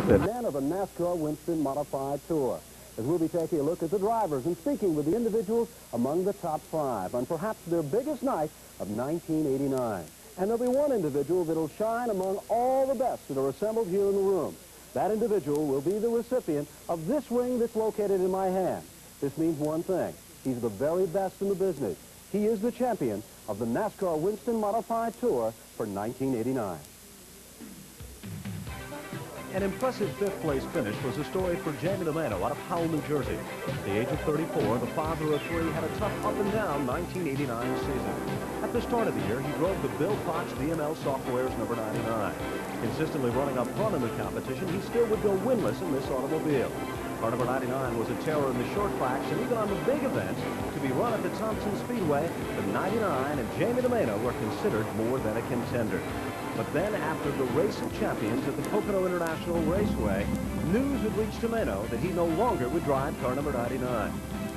Man of the NASCAR Winston Modified Tour. As we'll be taking a look at the drivers and speaking with the individuals among the top 5 on perhaps their biggest night of 1989. And there'll be one individual that'll shine among all the best that are assembled here in the room. That individual will be the recipient of this ring that's located in my hand. This means one thing. He's the very best in the business. He is the champion of the NASCAR Winston Modified Tour for 1989. An impressive fifth-place finish was a story for Jamie Tomaino out of Howell, New Jersey. At the age of 34, the father of 3 had a tough up-and-down 1989 season. At the start of the year, he drove the Bill Potts DML Software's number 99. Consistently running up front in the competition, he still would go winless in this automobile. Car number 99 was a terror in the short tracks, and even on the big events, to be run at the Thompson Speedway, the 99 and Jamie Tomaino were considered more than a contender. But then, after the race of champions at the Pocono International Raceway, news had reached Tomaino that he no longer would drive car number 99.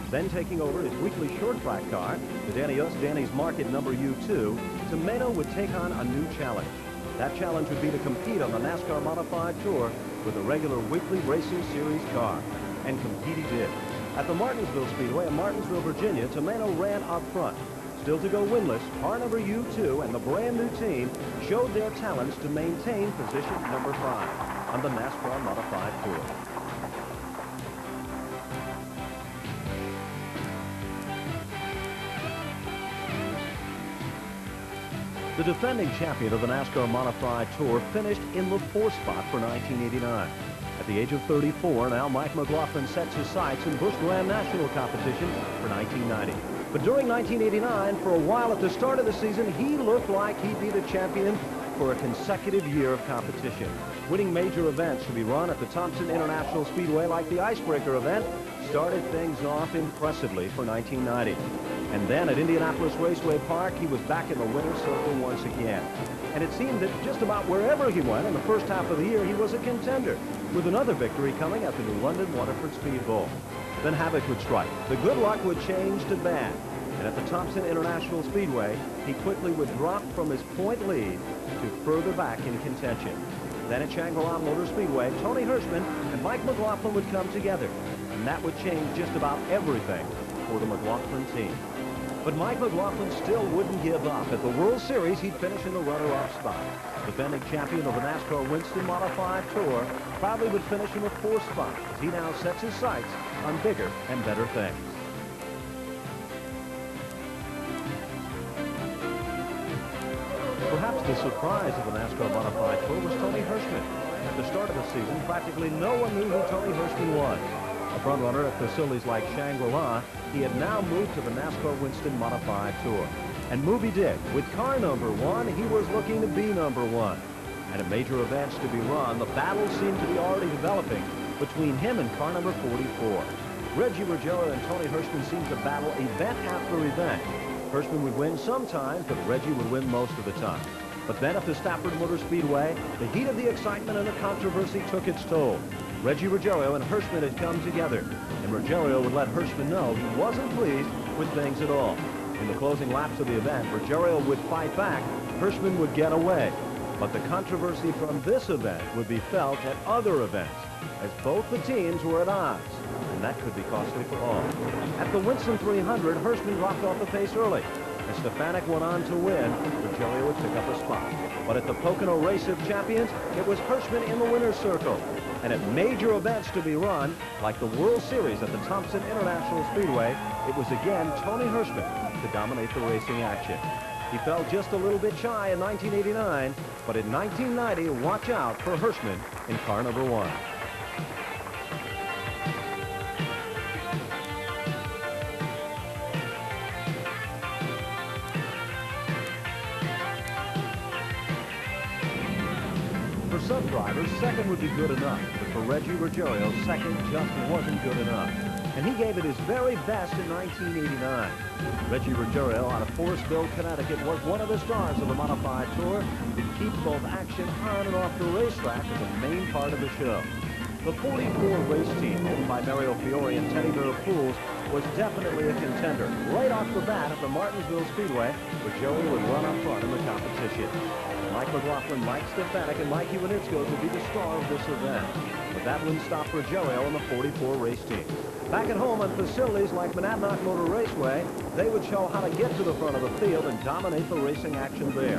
Then taking over his weekly short track car, the Danny's Market number U2, Tomaino would take on a new challenge. That challenge would be to compete on the NASCAR Modified Tour with a regular weekly racing series car. And compete he did. At the Martinsville Speedway in Martinsville, Virginia, Tomaino ran up front. Still to go winless, car number U2 and the brand new team showed their talents to maintain position number 5 on the NASCAR Modified Tour. The defending champion of the NASCAR Modified Tour finished in the 4th spot for 1989. At the age of 34, now Mike McLaughlin sets his sights in Busch Grand National competition for 1990. But during 1989, for a while at the start of the season, he looked like he'd be the champion for a consecutive year of competition. Winning major events to be run at the Thompson International Speedway, like the Icebreaker event, started things off impressively for 1990. And then at Indianapolis Raceway Park, he was back in the winner's circle once again. And it seemed that just about wherever he went in the first half of the year, he was a contender, with another victory coming at the New London Waterford Speed Bowl. Then havoc would strike. The good luck would change to bad. And at the Thompson International Speedway, he quickly would drop from his point lead to further back in contention. Then at Shangri-La Motor Speedway, Tony Hirschman and Mike McLaughlin would come together. And that would change just about everything for the McLaughlin team. But Mike McLaughlin still wouldn't give up. At the World Series, he'd finish in the runner-up spot. Defending champion of the NASCAR Winston Modified Tour probably would finish in the 4th spot as he now sets his sights on bigger and better things. Perhaps the surprise of the NASCAR Modified Tour was Tony Hirschman. At the start of the season, practically no one knew who Tony Hirschman was. A front-runner at facilities like Shangri-La, he had now moved to the NASCAR Winston Modified Tour. And move he did. With car number 1, he was looking to be number 1. And at major events to be run, the battle seemed to be already developing between him and car number 44. Reggie Ruggiero and Tony Hirschman seemed to battle event after event. Hirschman would win sometimes, but Reggie would win most of the time. But then at the Stafford Motor Speedway, the heat of the excitement and the controversy took its toll. Reggie Ruggiero and Hirschman had come together, and Ruggiero would let Hirschman know he wasn't pleased with things at all. In the closing laps of the event, Ruggiero would fight back, Hirschman would get away. But the controversy from this event would be felt at other events, as both the teams were at odds, and that could be costly for all. At the Winston 300, Hirschman dropped off the pace early. As Stefanik went on to win, Ruggiero would pick up a spot. But at the Pocono Race of Champions, it was Hirschman in the winner's circle. And at major events to be run, like the World Series at the Thompson International Speedway, it was again Tony Hirschman to dominate the racing action. He fell just a little bit shy in 1989, but in 1990, watch out for Hirschman in car number 1. For some drivers, second would be good enough, but for Reggie Ruggiero, second just wasn't good enough. And he gave it his very best in 1989. Reggie Ruggiero out of Forestville, Connecticut, was one of the stars of the Modified Tour. It keeps both action on and off the racetrack as a main part of the show. The 44 race team, owned by Mario Fiore and Teddy Pools, was definitely a contender. Right off the bat at the Martinsville Speedway, Ruggiero would run up front in the competition. Mike McLaughlin, Mike Stefanik, and Mike Iwanitzkos would be the star of this event. But that wouldn't stop Ruggiero and the 44 race team. Back at home on facilities like Monadnock Motor Raceway, they would show how to get to the front of the field and dominate the racing action there.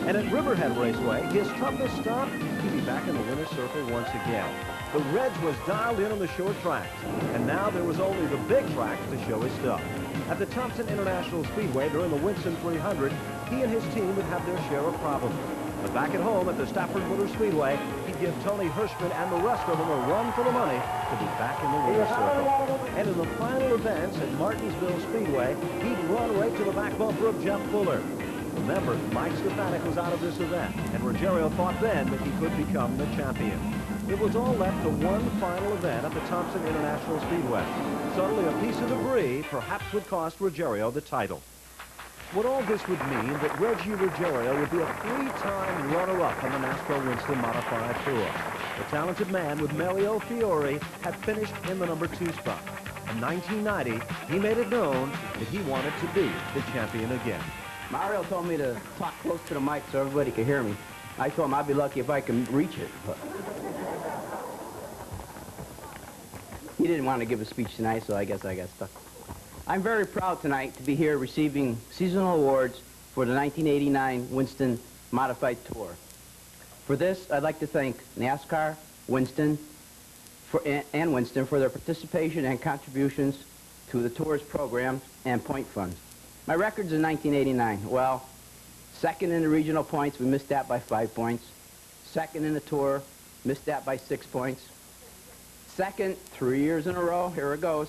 And at Riverhead Raceway, his toughest stop, he'd be back in the winner's circle once again. The Reg was dialed in on the short tracks, and now there was only the big tracks to show his stuff. At the Thompson International Speedway during the Winston 300, he and his team would have their share of problems. But back at home at the Stafford Motor Speedway, he'd give Tony Hirschman and the rest of them a run for the money to be back in the winner's circle. And in the final events at Martinsville Speedway, he'd run right to the back bumper of Jeff Fuller. Remember, Mike Stefanik was out of this event, and Ruggiero thought then that he could become the champion. It was all left to one final event at the Thompson International Speedway. Suddenly, a piece of debris perhaps would cost Ruggiero the title. Would all this would mean that Reggie Ruggiero would be a three-time runner-up on the NASCAR Winston Modified Tour. The talented man with Mario Fiore had finished in the #2 spot. In 1990, he made it known that he wanted to be the champion again. Mario told me to talk close to the mic so everybody could hear me. I told him I'd be lucky if I could reach it. But he didn't want to give a speech tonight, so I guess I got stuck. I'm very proud tonight to be here receiving seasonal awards for the 1989 Winston Modified Tour. For this, I'd like to thank NASCAR, Winston, and Winston for their participation and contributions to the tour's programs and point funds. My records in 1989, well, second in the regional points, we missed that by 5 points. Second in the tour, missed that by 6 points. Second, 3 years in a row, here it goes.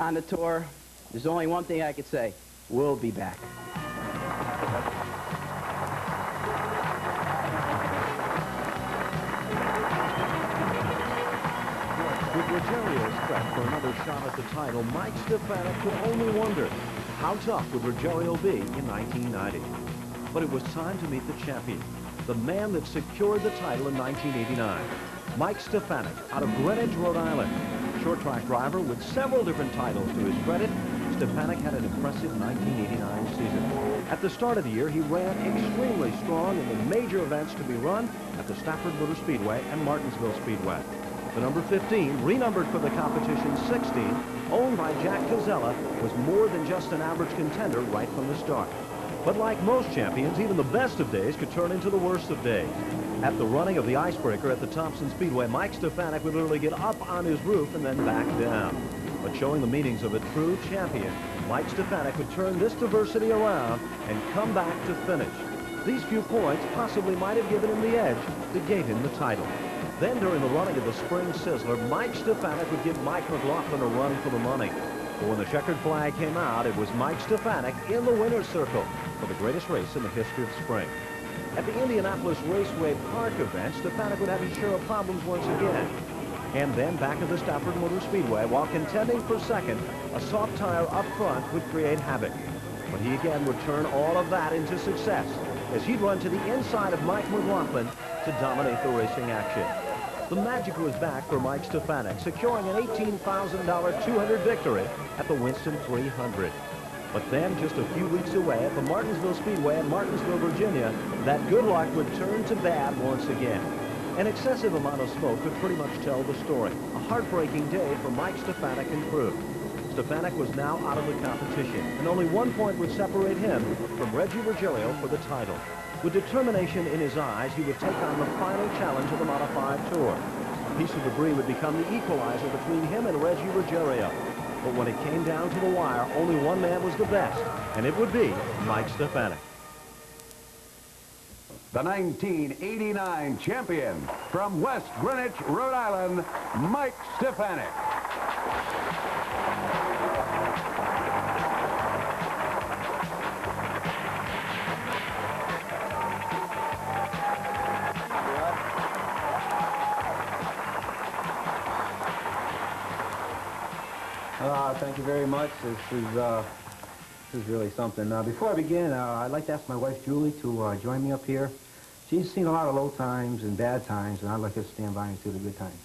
On the tour, there's only one thing I could say, we'll be back. With Ruggerio's threat for another shot at the title, Mike Stefanik could only wonder, how tough would Ruggiero be in 1990? But it was time to meet the champion, the man that secured the title in 1989. Mike Stefanik, out of Greenwich, Rhode Island. Short track driver with several different titles to his credit, Stefanik had an impressive 1989 season. At the start of the year, he ran extremely strong in the major events to be run at the Stafford Motor Speedway and Martinsville Speedway. The number 15, renumbered for the competition 16, owned by Jack Cazella, was more than just an average contender right from the start. But like most champions, even the best of days could turn into the worst of days. At the running of the icebreaker at the Thompson Speedway, Mike Stefanik would literally get up on his roof and then back down. But showing the meanings of a true champion, Mike Stefanik would turn this diversity around and come back to finish. These few points possibly might have given him the edge that gave him the title. Then during the running of the Spring Sizzler, Mike Stefanik would give Mike McLaughlin a run for the money. But when the checkered flag came out, it was Mike Stefanik in the winner's circle for the greatest race in the history of spring. At the Indianapolis Raceway Park event, Stefanik would have his share of problems once again. And then back at the Stafford Motor Speedway, while contending for second, a soft tire up front would create havoc. But he again would turn all of that into success as he'd run to the inside of Mike McLaughlin to dominate the racing action. The magic was back for Mike Stefanik, securing an $18,000 200 victory at the Winston 300. But then, just a few weeks away at the Martinsville Speedway in Martinsville, Virginia, that good luck would turn to bad once again. An excessive amount of smoke could pretty much tell the story. A heartbreaking day for Mike Stefanik and crew. Stefanik was now out of the competition, and only 1 point would separate him from Reggie Ruggiero for the title. With determination in his eyes, he would take on the final challenge of the Modified Tour. A piece of debris would become the equalizer between him and Reggie Ruggiero. But when it came down to the wire, only one man was the best, and it would be Mike Stefanik. The 1989 champion from West Greenwich, Rhode Island, Mike Stefanik. Thank you very much. This is really something. Before I begin, I'd like to ask my wife, Julie, to join me up here. She's seen a lot of low times and bad times, and I'd like her to stand by and see the good times.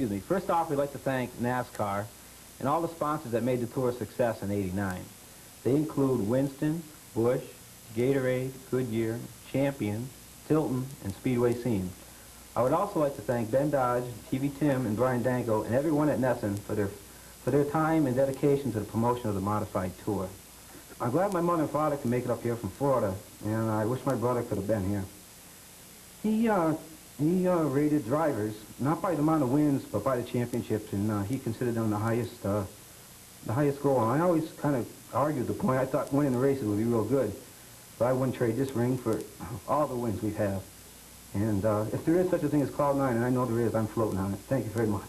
excuse me. First off, we'd like to thank NASCAR and all the sponsors that made the tour a success in '89. They include Winston, Bush, Gatorade, Goodyear, Champion, Tilton, and Speedway Scene. I would also like to thank Ben Dodge, TV Tim, and Brian Danko, and everyone at NESN for their time and dedication to the promotion of the modified tour. I'm glad my mother and father can make it up here from Florida, and I wish my brother could have been here. He rated drivers, not by the amount of wins, but by the championships, and he considered them the highest goal. And I always kind of argued the point. I thought winning the races would be real good, but I wouldn't trade this ring for all the wins we have. And if there is such a thing as Cloud 9, and I know there is, I'm floating on it. Thank you very much.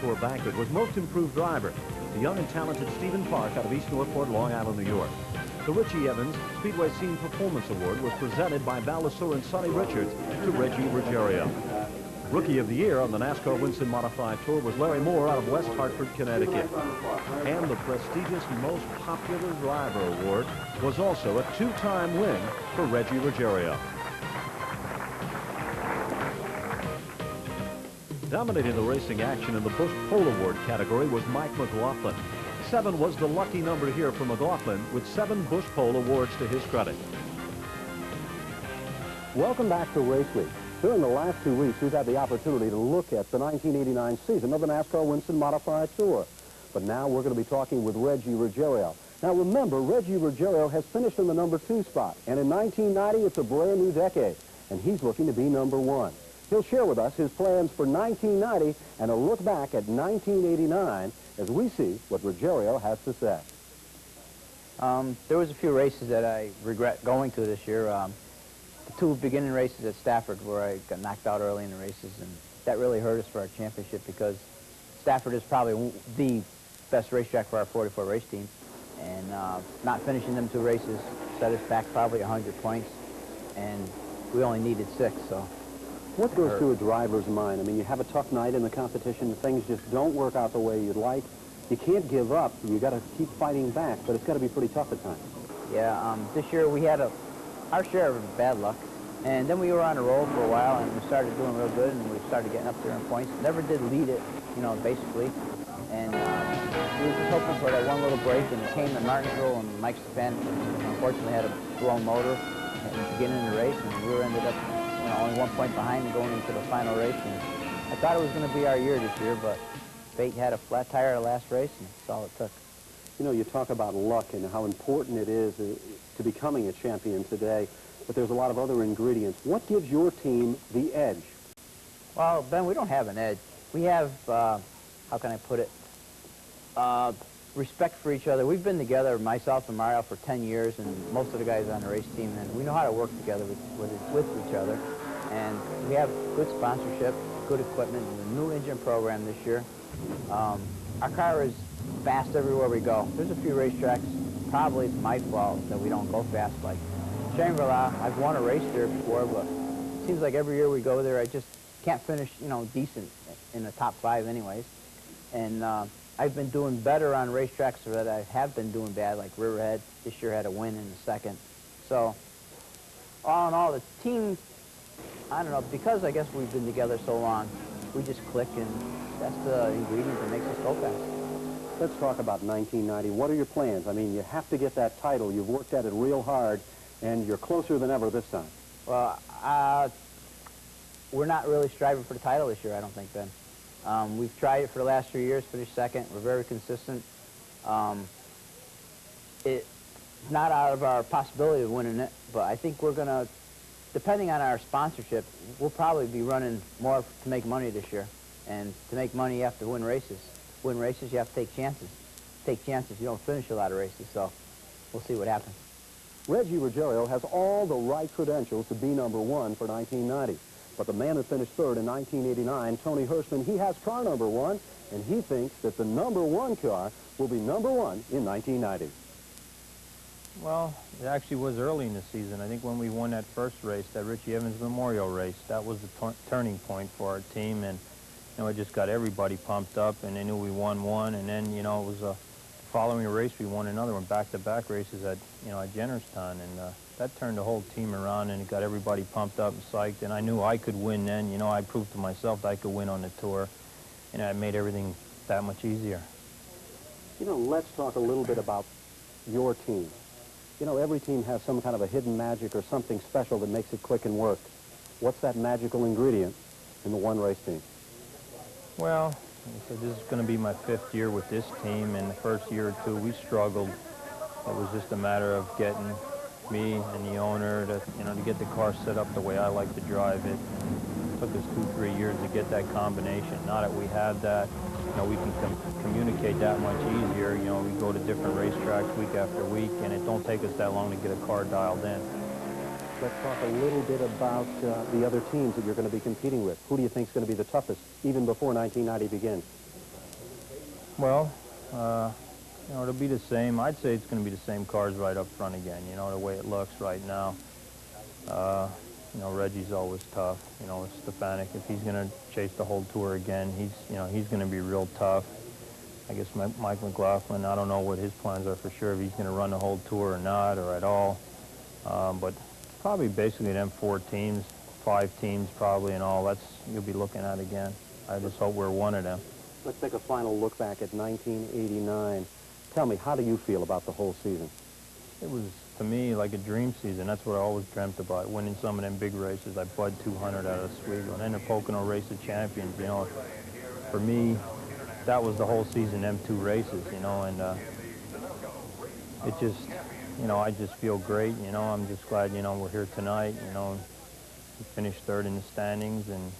Tour Banquet was most improved driver, the young and talented Stephen Park out of East Northport, Long Island, New York. The Richie Evans Speedway Scene Performance Award was presented by Val Lasur and Sonny Richards to Reggie Ruggiero. Rookie of the Year on the NASCAR Winston Modified Tour was Larry Moore out of West Hartford, Connecticut. And the prestigious Most Popular Driver Award was also a two-time win for Reggie Ruggiero. Dominating the racing action in the Busch Pole Award category was Mike McLaughlin. 7 was the lucky number here for McLaughlin, with 7 Busch Pole awards to his credit. Welcome back to Raceweek. During the last 2 weeks, we've had the opportunity to look at the 1989 season of the NASCAR Winston Modified Tour. But now we're going to be talking with Reggie Ruggiero. Now remember, Reggie Ruggiero has finished in the number 2 spot, and in 1990, it's a brand new decade, and he's looking to be number 1. He'll share with us his plans for 1990 and a look back at 1989 as we see what Ruggiero has to say. There was a few races that I regret going to this year. The 2 beginning races at Stafford where I got knocked out early in the races, and that really hurt us for our championship because Stafford is probably the best racetrack for our 44 race team, and not finishing them 2 races set us back probably 100 points, and we only needed 6, so. What goes through a driver's mind? I mean, you have a tough night in the competition, things just don't work out the way you'd like. You can't give up, you got to keep fighting back, but it's got to be pretty tough at times. Yeah, this year we had our share of bad luck, and then we were on a roll for a while, and we started doing real good, and we started getting up there in points. Never did lead it, you know, basically, and we were just hoping for that one little break, and it came to Martinsville, and Mike Stefanik unfortunately had a blown motor at the beginning of the race, and we ended up only 1 point behind and going into the final race. And I thought it was going to be our year this year, but fate had a flat tire the last race, and that's all it took. You know, you talk about luck and how important it is to becoming a champion today, but there's a lot of other ingredients. What gives your team the edge? Well, Ben, we don't have an edge. We have, how can I put it, respect for each other. We've been together, myself and Mario, for 10 years, and most of the guys on the race team, and we know how to work together with each other. And we have good sponsorship, good equipment, and a new engine program this year. Our car is fast everywhere we go. There's a few racetracks, probably it's my fault that we don't go fast. Like Shangri-La, I've won a race there before, but it seems like every year we go there, I just can't finish, you know, decent in the top 5 anyways. And I've been doing better on racetracks that I have been doing bad, like Riverhead. This year had a win in the 2nd. So, all in all, the team, I don't know, because I guess we've been together so long, we just click, and that's the ingredient that makes us go fast. Let's talk about 1990. What are your plans? I mean, you have to get that title. You've worked at it real hard, and you're closer than ever this time. Well, we're not really striving for the title this year, I don't think, Ben. We've tried it for the last 3 years, finished 2nd. We're very consistent. It's not out of our possibility of winning it, but I think we're going to, depending on our sponsorship, we'll probably be running more to make money this year. And to make money, you have to win races. Win races, you have to take chances. Take chances, you don't finish a lot of races, so we'll see what happens. Reggie Ruggiero has all the right credentials to be number 1 for 1990. But the man that finished third in 1989, Tony Hirschman, he has car number 1, and he thinks that the number 1 car will be number 1 in 1990. Well, it actually was early in the season. I think when we won that first race, that Richie Evans Memorial race, that was the turning point for our team, and it just got everybody pumped up, and they knew we won one, and then, it was the following race we won another one, back-to-back races at, at Jennerstown, and that turned the whole team around, and it got everybody pumped up and psyched, and I knew I could win then. I proved to myself that I could win on the tour, and it made everything that much easier. Let's talk a little bit about your team. Every team has some kind of a hidden magic or something special that makes it click and work. What's that magical ingredient in the one-race team? Well, like I said, this is going to be my 5th year with this team, and the first year or two we struggled. It was just a matter of getting me and the owner to, to get the car set up the way I like to drive it. It took us 2-3 years to get that combination. Now that we have that, we can communicate that much easier. We go to different racetracks week after week, and it don't take us that long to get a car dialed in. Let's talk a little bit about the other teams that you're going to be competing with. Who do you think is going to be the toughest, even before 1990 begins? Well, it'll be the same. I'd say it's going to be the same cars right up front again, the way it looks right now. Reggie's always tough. With Stefanik, if he's going to chase the whole tour again, he's going to be real tough. I guess Mike McLaughlin, I don't know what his plans are for sure, if he's going to run the whole tour or not, or at all. But probably basically them 4 teams, 5 teams probably in all. You'll be looking at again. I just hope we're one of them. Let's take a final look back at 1989. Tell me, how do you feel about the whole season? It was, to me, like a dream season. That's what I always dreamt about, winning some of them big races. I Bud 200 out of Oswego, and then the Pocono Race of Champions. For me, that was the whole season, them 2 races, and it just, I just feel great, I'm just glad, we're here tonight, we finished 3rd in the standings, and,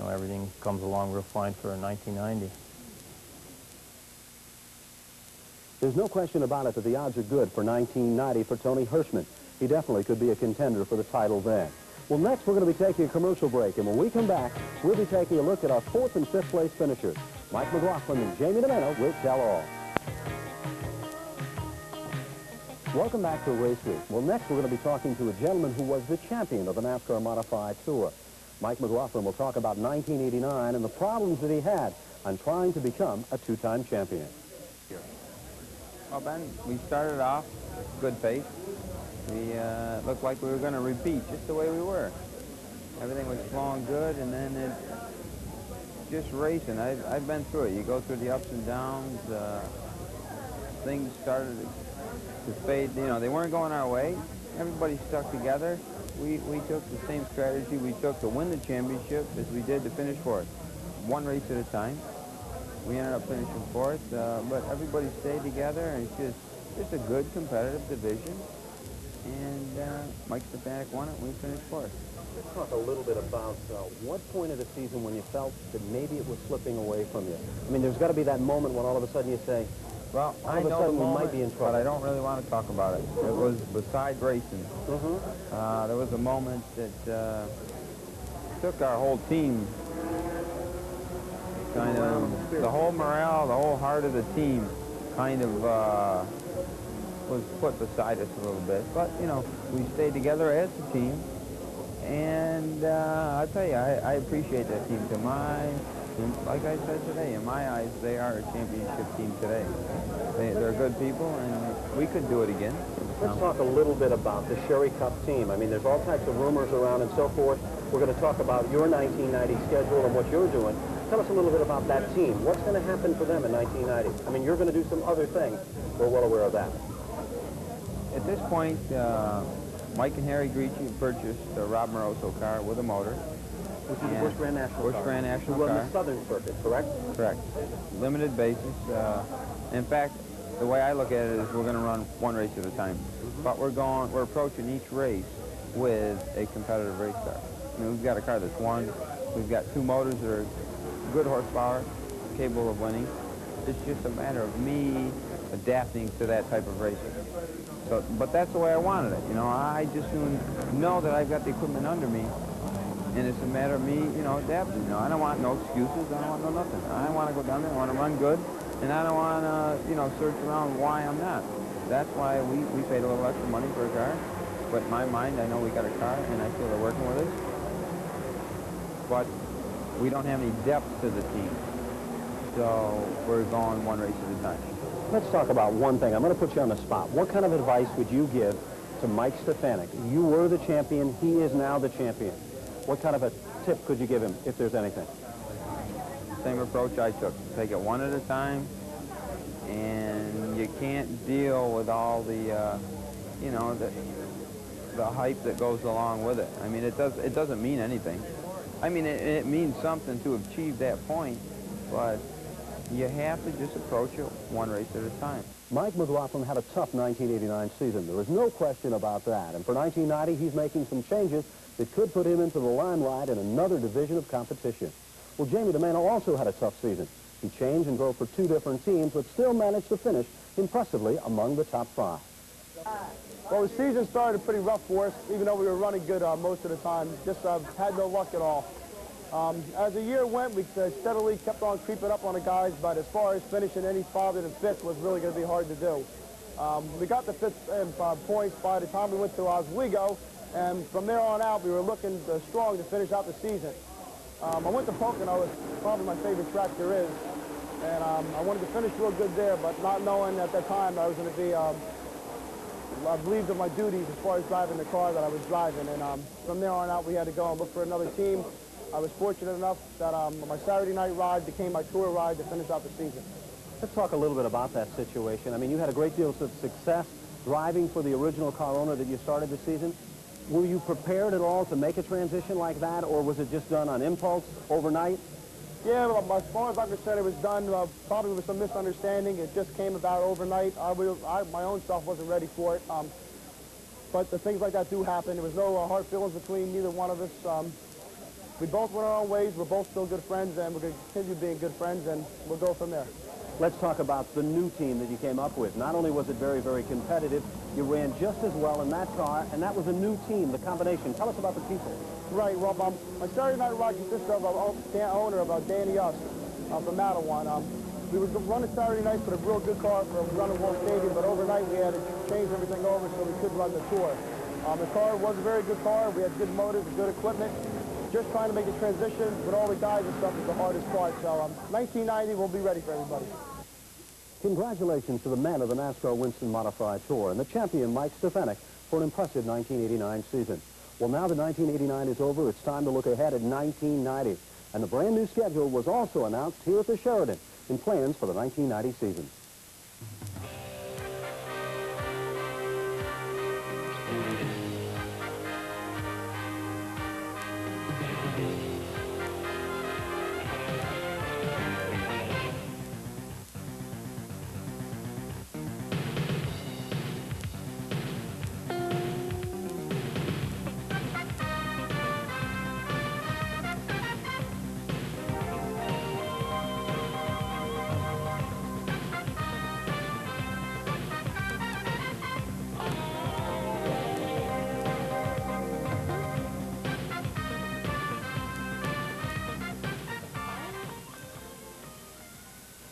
everything comes along real fine for 1990. There's no question about it that the odds are good for 1990 for Tony Hirschman. He definitely could be a contender for the title then. Well, next we're going to be taking a commercial break, and when we come back, we'll be taking a look at our 4th and 5th place finishers. Mike McLaughlin and Jamie Tomaino will tell all. Welcome back to Race Week. Well, next we're going to be talking to a gentleman who was the champion of the NASCAR Modified Tour. Mike McLaughlin will talk about 1989 and the problems that he had on trying to become a 2-time champion. Well, Ben, we started off good pace. We looked like we were going to repeat just the way we were. Everything was flowing good, and then it just racing. I've been through it. You go through the ups and downs. Things started to fade. They weren't going our way. Everybody stuck together. We took the same strategy we took to win the championship as we did to finish 4th. 1 race at a time. We ended up finishing 4th, but everybody stayed together, and it's just a good competitive division. And Mike Stefanik won it, and we finished 4th. Let's talk a little bit about what point of the season when you felt that maybe it was slipping away from you. I mean, there's got to be that moment when all of a sudden you say, well, all of a sudden we might be in trouble. But I don't really want to talk about it. It was beside racing. There was a moment that took our whole team, kind of, the whole morale, the whole heart of the team kind of was put beside us a little bit. But, we stayed together as a team. And I'll tell you, I appreciate that team. Like I said today, in my eyes, they are a championship team today. They're good people, and we could do it again. Let's talk a little bit about the Sherry Cup team. I mean, there's all types of rumors around and so forth. We're going to talk about your 1990 schedule and what you're doing. Tell us a little bit about that team. What's going to happen for them in 1990? I mean, you're going to do some other things. We're well aware of that. At this point, Mike and Harry Griechi purchased a Rob Moroso car with a motor. Which is the Busch Grand National Busch Grand National car. car. Who run the Southern Circuit, correct? Correct. Limited basis. In fact, the way I look at it is we're going to run 1 race at a time. But we're approaching each race with a competitive race car. I mean, we've got a car that's won. We've got 2 motors that are good horsepower, capable of winning. It's just a matter of me adapting to that type of racing. So, but that's the way I wanted it. I just know that I've got the equipment under me And it's a matter of me, you know, adapting. You know, I don't want no excuses. I don't want no nothing. I want to go down there. I want to run good. And I don't want to, you know, search around why I'm not. That's why we paid a little extra money for a car. But in my mind, I know we got a car, and I feel they're working with us. But we don't have any depth to the team. So we're going one race at a time. Let's talk about one thing. I'm going to put you on the spot. What kind of advice would you give to Mike Stefanik? You were the champion. He is now the champion. What kind of a tip could you give him, if there's anything? Same approach I took. Take it one at a time, and you can't deal with all the, you know, the hype that goes along with it. I mean, it doesn't mean anything. I mean, it means something to achieve that point, but you have to just approach it one race at a time. Mike McLaughlin had a tough 1989 season. There is no question about that. And for 1990, he's making some changes that could put him into the limelight in another division of competition. Well, Jamie Tomaino also had a tough season. He changed and drove for 2 different teams, but still managed to finish impressively among the top 5. Well, the season started pretty rough for us, even though we were running good most of the time. Just had no luck at all. As the year went, we steadily kept on creeping up on the guys, but as far as finishing any farther than 5th was really going to be hard to do. We got the 5th in points by the time we went to Oswego, and from there on out, we were looking strong to finish out the season. I went to Pocono, it's probably my favorite track there is, and I wanted to finish real good there, but not knowing at that time I was going to be relieved of my duties as far as driving the car that I was driving, and from there on out, we had to go and look for another team. I was fortunate enough that my Saturday night ride became my tour ride to finish out the season. Let's talk a little bit about that situation. I mean, you had a great deal of success driving for the original car owner that you started the season. Were you prepared at all to make a transition like that, or was it just done on impulse overnight? Yeah, well, as far as I'm concerned, it was done probably with some misunderstanding. It just came about overnight. My own self wasn't ready for it. But the things like that do happen. There was no hard feelings between neither one of us. We both went our own ways. We're both still good friends, and we're going to continue being good friends, and we'll go from there. Let's talk about the new team that you came up with. Not only was it very, very competitive, you ran just as well in that car, and that was a new team, the combination. Tell us about the people. Right, well, my Saturday night ride consists of the owner of Danny Us from Mattawan. We were running Saturday nights with a real good car for running World Stadium, but overnight we had to change everything over so we could run the tour. The car was a very good car. We had good motors and good equipment. Just trying to make the transition with all the guys and stuff is the hardest part. So 1990, we'll be ready for everybody. Congratulations to the man of the NASCAR Winston Modified Tour and the champion Mike Stefanik for an impressive 1989 season. Well, now that 1989 is over, it's time to look ahead at 1990. And the brand new schedule was also announced here at the Sheraton in plans for the 1990 season.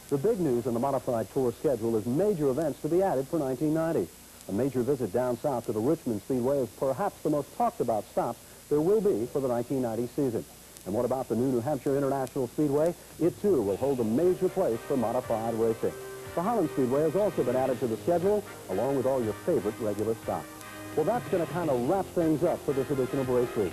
The big news on the Modified Tour schedule is major events to be added for 1990. A major visit down south to the Richmond Speedway is perhaps the most talked about stop there will be for the 1990 season. And what about the new New Hampshire International Speedway? It too will hold a major place for modified racing. The Holland Speedway has also been added to the schedule, along with all your favorite regular stops. Well, that's going to kind of wrap things up for this edition of Raceweek.